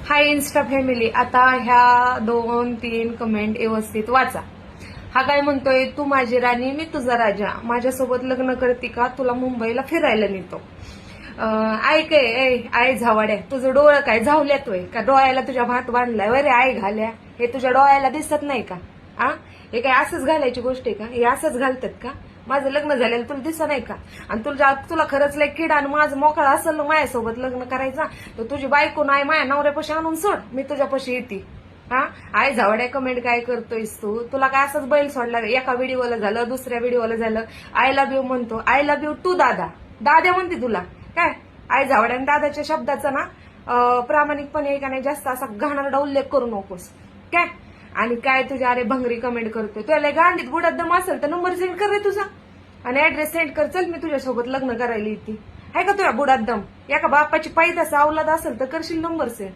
हाय Insta family, आता ह्या 2-3 comment व्यवस्थित वाचा. हा काय म्हणतोय, तू माझी राणी मी तुझा राजा, माझ्यासोबत लग्न करते का, तुला मुंबईला फिरायला नेतो. ऐक आय झावाड्या, तुझं डोळं काय झावल्यातोय का, डोळ्याला तुझ्या भात बांधलाय वरे आई घाल्या, हे तुझ्या डोळ्याला दिसत नाही का? हे काय असंच घालायची गोष्ट आहे का? हे असंच घालतात का? माझं लग्न झालेलं तुला दिसत नाही का? आणि तुला खरंच लय किडा आणि माझं मोकळा असेल ना माझ्यासोबत लग्न करायचा, तर तुझी बायको नाही माझ्या नवऱ्यापाशी आणून सोड, मी तुझ्यापाशी येते. आई झावड्या कमेंट काय करतोयस तू? तुला काय असंच बैल सोडला? एका व्हिडिओला झालं, दुसऱ्या व्हिडिओला झालं आय लव्ह यू म्हणतो. आय लव्ह यू टू दादा, दाद्या म्हणते तुला काय? आई झावड्या दादाच्या शब्दाचा ना प्रामाणिकपणे आहे का नाही, जास्त असा घाणेरडा उल्लेख करू नकोस काय. आणि काय तुझ्या अरे भंगरी कमेंट करतोय, तुला गांडीत बुडात दम असेल तर नंबर सेंड कर रे तुझा आणि ऍड्रेस सेंड कर, चल मी तुझ्यासोबत लग्न करायला येते. आहे का तुझ्या बुडात दम? एका बापाची पैदास अवलाद असेल तर करशील नंबर सेंड.